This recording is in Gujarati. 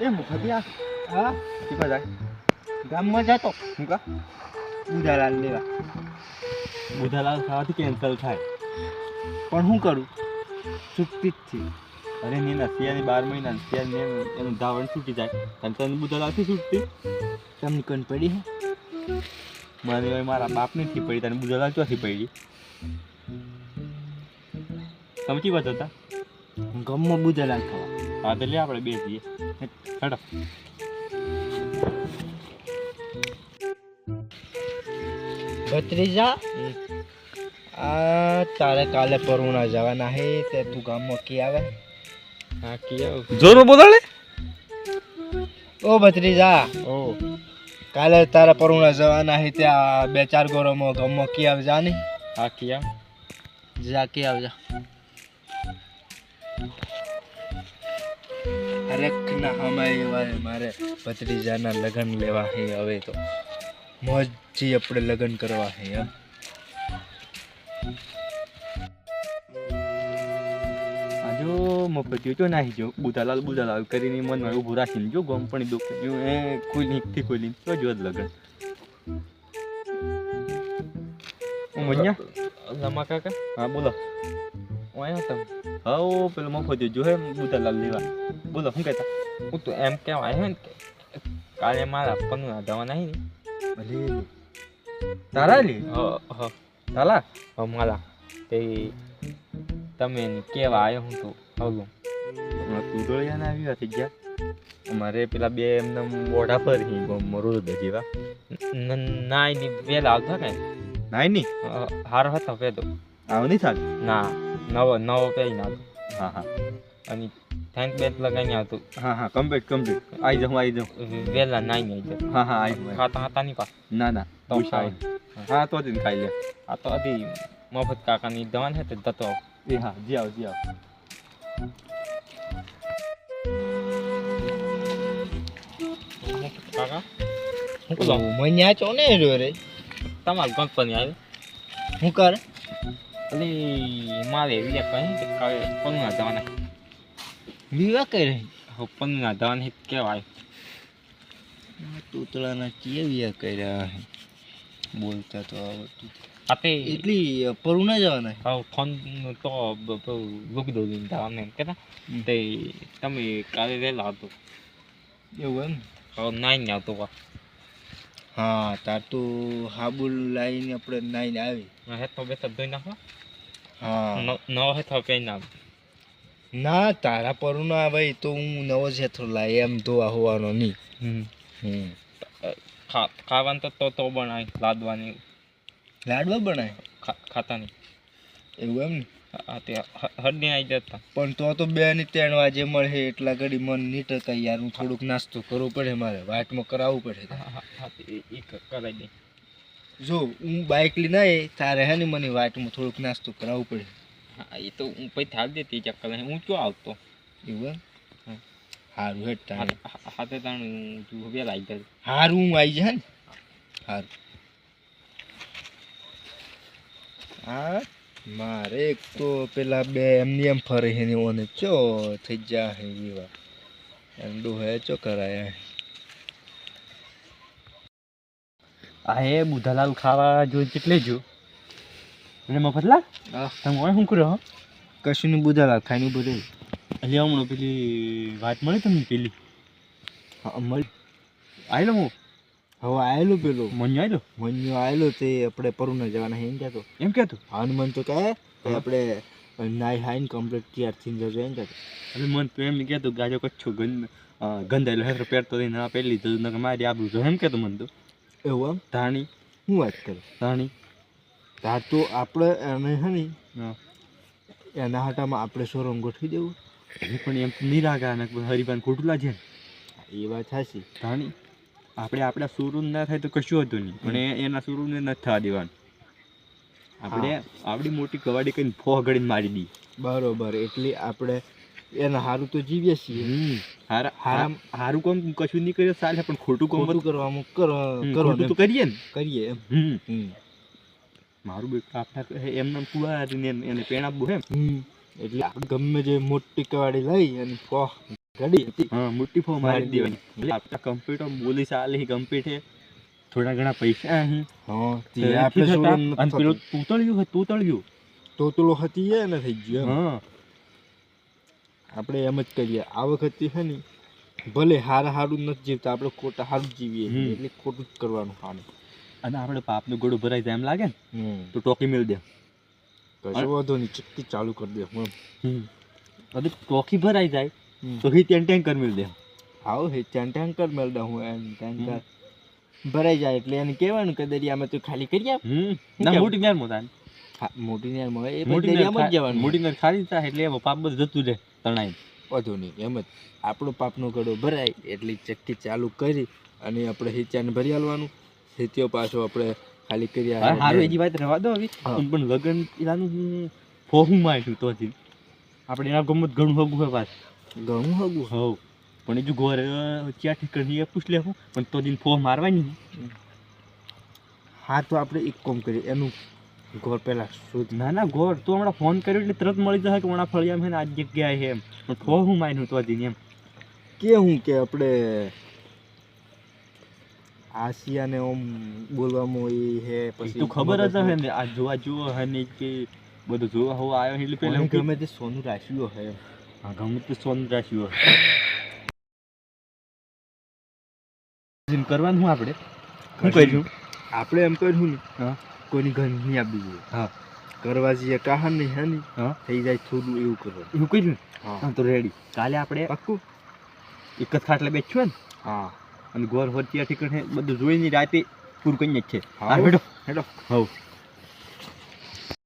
એ મુખતિયા હા કીમાં જાય ગામમાં જતો હું કા બુધાલાલ લેવા. બુધાલાલ ખાવાથી કેન્સલ થાય પણ શું કરું ચૂકતી જ થી. અરે ની નસિયાની 12 મહિના નસિયા એનું ધાવણ છૂટી જાય અને તને બુધાલાલથી છૂટતી તમને કન પડી હે મને હવે મારા બાપની થી પડી તને બુધાલાલ ચોથી પડી તમે કી વાત હતા ગામમાં બુધાલાલ ખાવા. હા તો લે આપણે બે જઈએ હેડો ભત્રીજા આ તારે કાલે પરુણા જવાના હે તે તું ગામમાં કી આવે. હા કી જોર બોલાડે ઓ ભત્રીજા ઓ કાલે તારે પરુણા જવાના હે ત્યાં 2-4 ગોરોમાં ગામમાં કી આવે જાની. હા કી જા કી આવજા. હરેકના હમાય વાય મારે ભત્રીજાના લગ્ન લેવા હે. હવે તો મોજથી આપણે લગ્ન કરવા હે એમ. આજો મફતિયો તો નાહી જો બુધાલાલ કરીને મનમાં ઊભું રાખીને જો ગમપણી દુખ જો એ કોઈ નીકથી કોઈ લીન તો જો જ લગન મન્યા લમા કાકા હા બોલો ઓય તમ હાઓ પેલો મફતિયો જો હે બુધાલાલ લેવા બોલો શું કહેતા હું તો એમ કહેવાય હે ને કાલે મારા પન્ના દવા નહીં ભલે તારા લે હ તાલા મારા તે તમે કેવા આવ્યો હું તો આવલું તું તો યાર આવી હતી ગયા અમારે પેલા બે એમને મોઢા પર મરોડ જેવા નાઈ ની વેલા આવતા કે નાઈ ની હારો હતો પેદો આવ નહીં થાક ના નવો પેઈ ના હા હા અને થેન્ક બેટ લગાઈને આવતું હા હા કમ્પ્લીટ આવી જાઉં વેલા નાઈ નહીં આવી હા હા આવી ખાતા હતા નહીં પા ના ના તો હા તો જ ખાઈ લે આ તો અધી મફત કાકાની દવા છે તે દતો એ હા જી આવ કાકા હું કહું મન્યા ચો ને રે તમારું કંપની આવે હું કરે અલી મારે વિયા કહે કે કાલે પન્ના દવાના વિવા કરે પન્ના દવાના કેવાય તૂતળાના કેવિયા કર્યા હે બોલતા તો આવડતું આપે એટલી પરુણા જવાના હા ફોન તો મૂકી દઉં દવાને કેતા તે તમે કાલે વહેલા આવતો એવું એમ નાઈને આવતો હા તાર તું હાબુ લાવીને આપણે નાઈને આવી હે તો બે ધોઈ નાખો હા નવો હે તો કઈ ના ના તારા પરુણા ભાઈ તો હું નવો જ હેથો લાવી એમ ધોવા હોવાનો નહીં ખાવાનું તો બનાય લાદવાની લાડવા બનાય ખાતાની એવું એમ ને હા તે હડની આવી જતા પણ તો 2 ને 3 વાગે મળે એટલા ઘડી મન નહીં ટકાય યાર. હું થોડુંક નાસ્તો કરવો પડે મારે વાટમાં કરાવવું પડે. હા એ કરાવી દે જો હું બાઇક લઈને આવે તારે હે ને મને વાટમાં થોડુંક નાસ્તો કરાવવું પડે. હા એ તો હું પછી થાળ દેતી ચક્કર હું ક્યાં આવતો એવું એમ સારું હેઠ તારે હાથે તાણ તું વેલા આવી જાય સારું હું આવી જાય ને સારું. હા મારે એક તો પેલા બે એમની એમ ફરે છે ને ઓને ચો થઈ જા હે વિવા એંડો હે ચો કરાયા આ હે બુધાલાલ ખાવા જો કેટલે જો એટલે મફતલાલ હા તમે ઓય શું કર્યો કશું ને બુધાલાલ ખાઈને બધે એટલે હમણાં પેલી વાત મળી તમને પેલી હા મળી આવેલો હું હવે આવેલું પેલો મન્યો આવેલો તે આપણે પરુણા જવાના હે એમ કહેતો એમ કહેતો હનુમાન તો કહે આપણે નાઈ હાઈને કમ્પ્લીટ તૈયાર થઈને જજો એમ કહેતો. એટલે મન તો એમ કહેતો ગાજો કચ્છો ગંધાયેલો હેતરો પહેરતો થઈને હા પહેલી તો મારી આબરું તો એમ કહેતો મને તો એવું એમ ધાણી શું વાત કરે ધાણી તાર તો આપણે એને હે ને હા એના હાટામાં આપણે શોરૂમ ગોઠવી દેવું પણ એમ નિરાગા ને હરિભાન ખોટું લાગે ને એ વાત સાચી ધાણી આપણે આપણા શોરૂમ ના થાય તો કશું હતું નહીં પણ એના શોરૂમને નથી થવા દેવાનું આપણે આપણી મોટી કવાડી કરીને ફોહ ગળીને મારી દઈએ બરોબર એટલે આપણે એના સારું તો જીવીએ છીએ સારું કામ કશું નહીં કરીએ ચાલે પણ ખોટું કામ બધું કરવામાં કરવાનું તો કરીએ ને કરીએ એમ મારું બે આપણા એમને કુવા એને પેણ આપવું એમ એટલે આપણે ગમે જે મોટી કવાડી લઈ અને ફોહ ઘડી હતી હા મોટી ફોર્મ મારી મારી દેવાની એટલે આપણા કમ્પ્યુટર બોલી ચાલે કમ્પ્લીટ છે થોડા ઘણા પૈસા અહીં હા તો તે આપણે એથી થતા, સોલન અને પેલું તૂતળ્યું તોતલો હતી એ ને થઈ ગયો એમ. હા આપણે એમ જ કરીએ આ વખતે છે ને ભલે હારું નથી જીવતા આપણે ખોટા હારું જીવીએ છીએ, એટલે ખોટું જ કરવાનું હારું. અને આપણે પાપનું ગળું ભરાઈ જાય એમ લાગે ને તો ટોકી મેળ દે કશો વાંધો નહીં, ચક્કી ચાલુ કરી દે હું અને ટોકી ભરાઈ જાય તો હી ત્યાં ટેન્કર મેળ દે આવો હે ત્યાં ટેન્કર મેળડા હું એમ ટેન્કર ભરાઈ જાય એટલે એને કહેવાનું કે દરિયામાં તું ખાલી કરી આપ. ના મોટી નેર મોતાન મોટી નેરમાં એ મોટી દરિયામાં જ જવાનું. મોટી નેર ખાલી થાય એટલે એમાં પાપ બધું જતું રહે તણાઈ. વાંધો નહીં, એમ જ આપણો પાપનો ગળો ભરાય એટલે ચક્કી ચાલુ કરી અને આપણે હિચાને ભરી આલવાનું. હિત્યો પાછો આપણે ખાલી કરી હારું એજી વાત રહેવા દો હવે પણ લગન એલાનું ફોહું માર્યું તો જ આપણે એના ગમત ઘણું હગું હોય પાછ ઘણું હગું હવ પણ એ જો ઘર ક્યાંથી કરી એ પૂછ લેવું પણ તો દિન ફોહ મારવાની. હા તો આપણે એક કામ કરીએ, એનું ઘર પહેલા શોધ. ના ના ગોળ તો હમણાં ફોન કર્યો એટલે તરત મળી જશે કે હમણાં ફળિયામ છે ને આ જગ્યાએ છે એમ પણ ફોહું માર્યું તો દિન એમ કે હું કે આપણે આસિયાને ઓમ બોલવામાં એ હે પછી તું ખબર જ હશે ને આ જોવા જુઓ હે ને કે બધું જોવા હોવા આવ્યો એટલે પેલા મને ગમે તે સોનું રાખ્યું હે. હા ગમે તે સોન રાખ્યું કરવાનું હું આપણે શું કર્યું આપણે એમ કર્યું ને હા કોઈની ઘર નહીં આપવી જોઈએ. હા કરવા જઈએ કાહન નહીં હે નહીં હા થઈ જાય થોડું એવું કરવાનું. એવું કર્યું હા હા તો રેડી કાલે આપણે પાક્કું. એક જ ખાટલે બેઠ્યું ને હા અને ગોર હોતિયા ઠીક બધું જોઈને રાતે પૂરું કરી જ છે. હા. હા બેઠો હેડો હવ